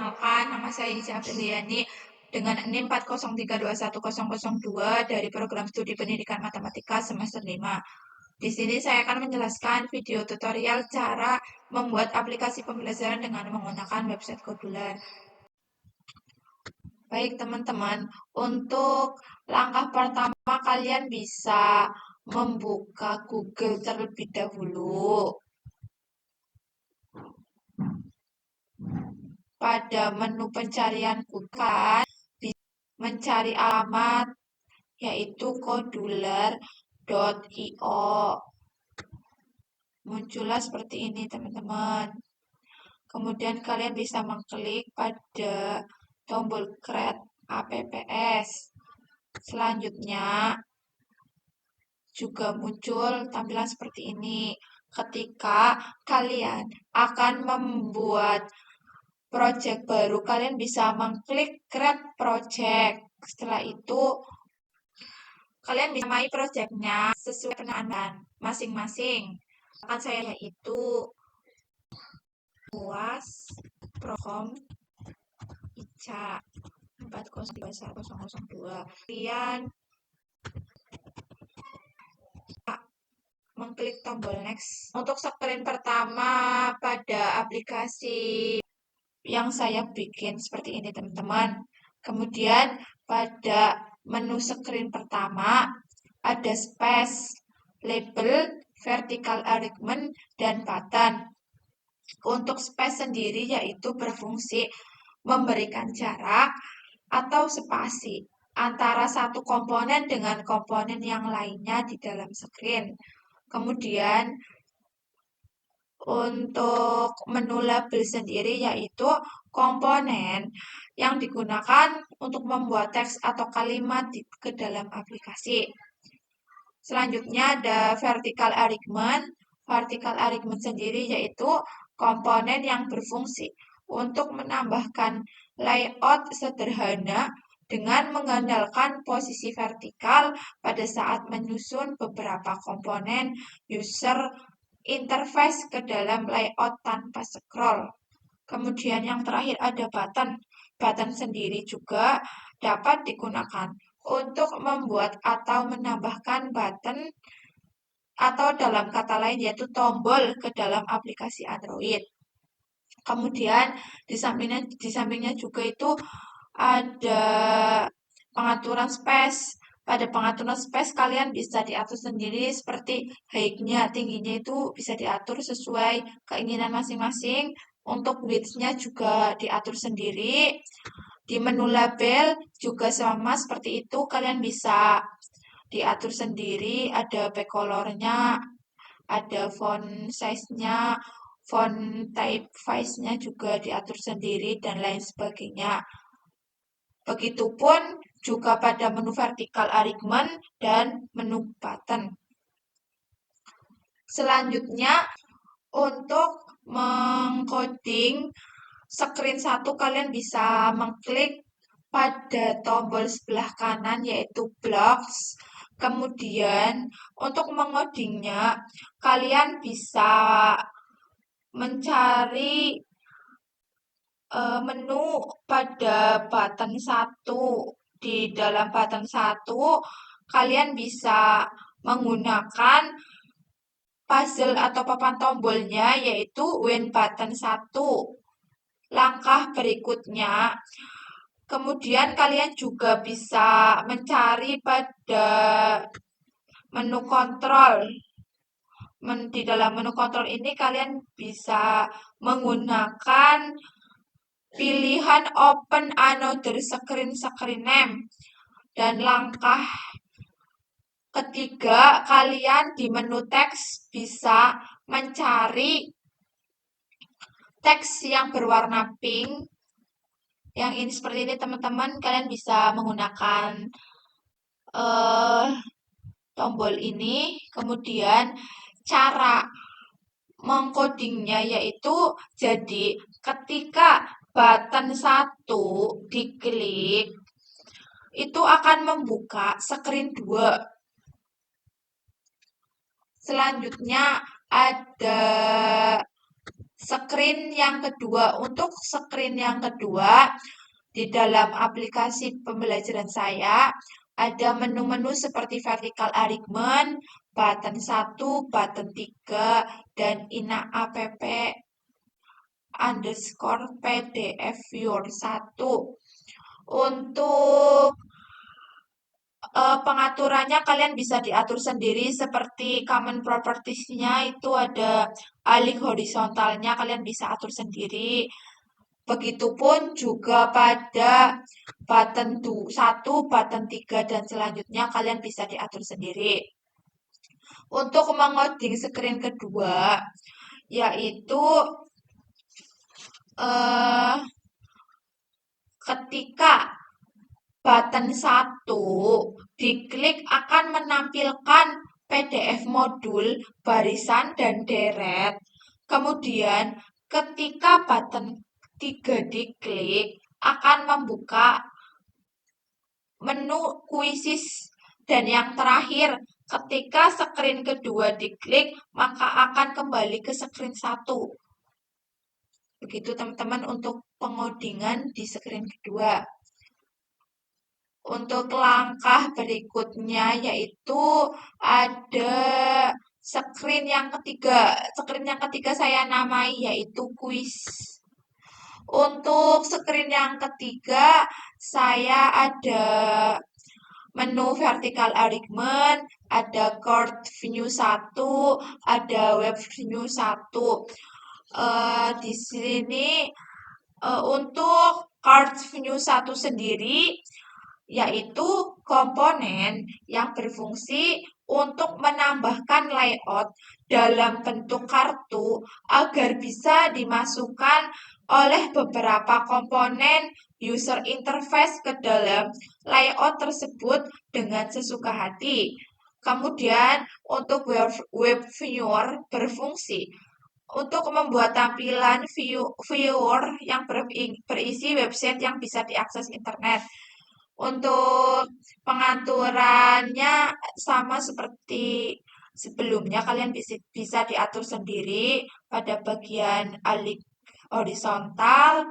Perkenalkan, nama saya Iza Apriliani dengan NIM 403210002 dari program studi pendidikan matematika semester 5. Di sini saya akan menjelaskan video tutorial cara membuat aplikasi pembelajaran dengan menggunakan website Kodular. Baik teman-teman, untuk langkah pertama kalian bisa membuka Google terlebih dahulu. Pada menu pencarian Google, mencari alamat yaitu kodular.io. Muncullah seperti ini teman-teman. Kemudian kalian bisa mengklik pada tombol create apps. Selanjutnya juga muncul tampilan seperti ini. Ketika kalian akan membuat project baru, kalian bisa mengklik create project. Setelah itu kalian bisa namai projectnya sesuai penandaan masing-masing. Akan saya yaitu UAS Prokom ICA 4031002. Kemudian mengklik tombol next. Untuk screen pertama pada aplikasi yang saya bikin seperti ini teman-teman. Kemudian pada menu screen pertama ada space, label, vertical alignment, dan button. Untuk space sendiri yaitu berfungsi memberikan jarak atau spasi antara satu komponen dengan komponen yang lainnya di dalam screen. Kemudian untuk menu label sendiri yaitu komponen yang digunakan untuk membuat teks atau kalimat ke dalam aplikasi. Selanjutnya ada vertical alignment. Vertical alignment sendiri yaitu komponen yang berfungsi untuk menambahkan layout sederhana dengan mengandalkan posisi vertikal pada saat menyusun beberapa komponen user interface ke dalam layout tanpa scroll. Kemudian yang terakhir ada button. Button sendiri juga dapat digunakan untuk membuat atau menambahkan button atau dalam kata lain yaitu tombol ke dalam aplikasi Android. Kemudian di sampingnya juga itu ada pengaturan space. Pada pengaturan space kalian bisa diatur sendiri seperti height-nya, tingginya itu bisa diatur sesuai keinginan masing-masing. Untuk width-nya juga diatur sendiri. Di menu label juga sama seperti itu, kalian bisa diatur sendiri, ada backcolor-nya, ada font size-nya, font typeface-nya juga diatur sendiri, dan lain sebagainya. Begitupun juga pada menu vertical alignment dan menu button. Selanjutnya, untuk mengcoding screen 1 kalian bisa mengklik pada tombol sebelah kanan yaitu blocks. Kemudian untuk mengodingnya kalian bisa mencari menu pada button 1. Di dalam button 1 kalian bisa menggunakan puzzle atau papan tombolnya yaitu when button 1. Langkah berikutnya, kemudian kalian juga bisa mencari pada menu kontrol. Di dalam menu kontrol ini kalian bisa menggunakan pilihan open another screen name. Dan langkah ketiga, kalian di menu teks bisa mencari teks yang berwarna pink. Yang ini seperti ini teman-teman, kalian bisa menggunakan tombol ini. Kemudian cara mengcodingnya yaitu jadi ketika button 1 diklik itu akan membuka screen 2. Selanjutnya ada screen yang kedua. Untuk screen yang kedua, di dalam aplikasi pembelajaran saya, ada menu-menu seperti vertical alignment, button 1, button 3, dan app underscore PDF viewer 1. Untuk pengaturannya kalian bisa diatur sendiri seperti common properties-nya itu ada alih horizontalnya kalian bisa atur sendiri. Begitupun juga pada button 1, button 3 dan selanjutnya kalian bisa diatur sendiri. Untuk mengoding screen kedua yaitu ketika button 1 diklik akan menampilkan PDF modul, barisan, dan deret. Kemudian ketika button 3 diklik akan membuka menu quizzes. Dan yang terakhir, ketika screen kedua diklik maka akan kembali ke screen 1. Begitu teman-teman untuk pengodingan di screen kedua. Untuk langkah berikutnya yaitu ada screen yang ketiga. Screen yang ketiga saya namai yaitu quiz. Untuk screen yang ketiga saya ada menu vertical alignment, ada chord view 1, ada web view 1. Di sini untuk chord view 1 sendiri yaitu komponen yang berfungsi untuk menambahkan layout dalam bentuk kartu agar bisa dimasukkan oleh beberapa komponen user interface ke dalam layout tersebut dengan sesuka hati. Kemudian untuk web viewer berfungsi untuk membuat tampilan viewer yang berisi website yang bisa diakses internet. Untuk pengaturannya sama seperti sebelumnya, kalian bisa diatur sendiri pada bagian alih horizontal,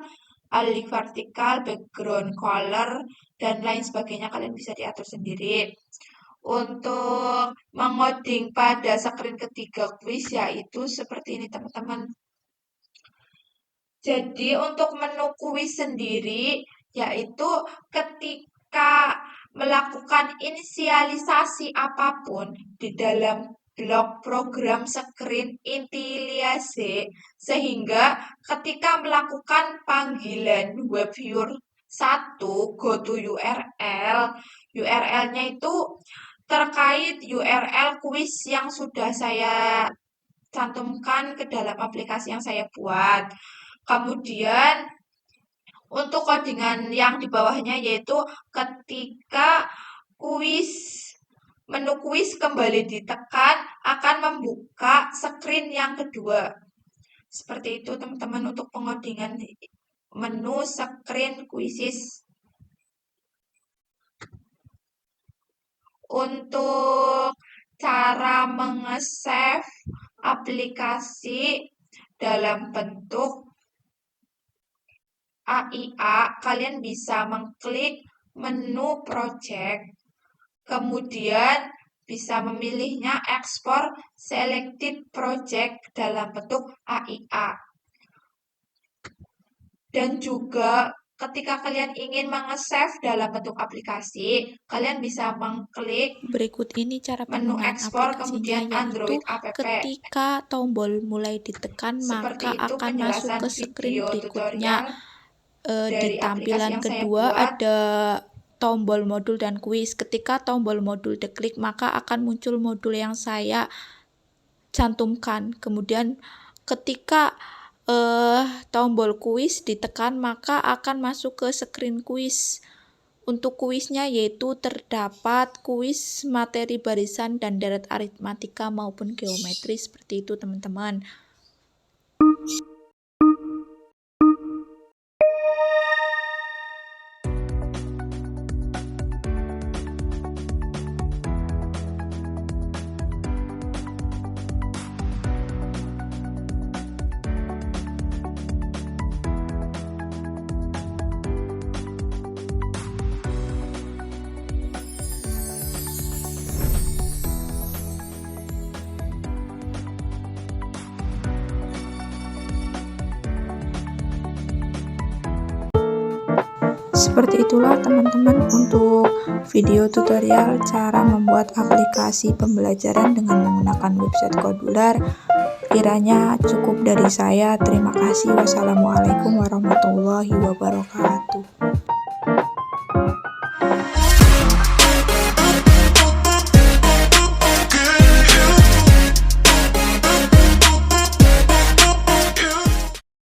alih vertikal, background color, dan lain sebagainya kalian bisa diatur sendiri. Untuk mengoding pada screen ketiga quiz yaitu seperti ini teman-teman. Jadi untuk menu quiz sendiri yaitu ketika melakukan inisialisasi apapun di dalam blok program screen intialiase sehingga ketika melakukan panggilan web viewer 1 go to URL, URL-nya itu terkait URL quiz yang sudah saya cantumkan ke dalam aplikasi yang saya buat. Kemudian untuk codingan yang di bawahnya yaitu ketika menu kuis kembali ditekan akan membuka screen yang kedua. Seperti itu teman-teman untuk pengodingan menu screen quizzes. Untuk cara menge-save aplikasi dalam bentuk AIA, kalian bisa mengklik menu project, kemudian bisa memilihnya export selected project dalam bentuk AIA. Dan juga ketika kalian ingin menge-save dalam bentuk aplikasi, kalian bisa mengklik Berikut ini cara menu penggunaan ekspor, aplikasinya, kemudian Android yaitu app. ketika tombol mulai ditekan Seperti maka itu akan masuk penjelasan ke screen video berikutnya. Di dari aplikasi tampilan yang saya kedua buat. ada tombol modul dan kuis. Ketika tombol modul diklik maka akan muncul modul yang saya cantumkan. Kemudian ketika tombol kuis ditekan maka akan masuk ke screen kuis. Untuk kuisnya yaitu terdapat kuis materi barisan dan deret aritmatika maupun geometri, seperti itu teman-teman. Seperti itulah teman-teman untuk video tutorial cara membuat aplikasi pembelajaran dengan menggunakan website Kodular. Kiranya cukup dari saya. Terima kasih. Wassalamualaikum warahmatullahi wabarakatuh.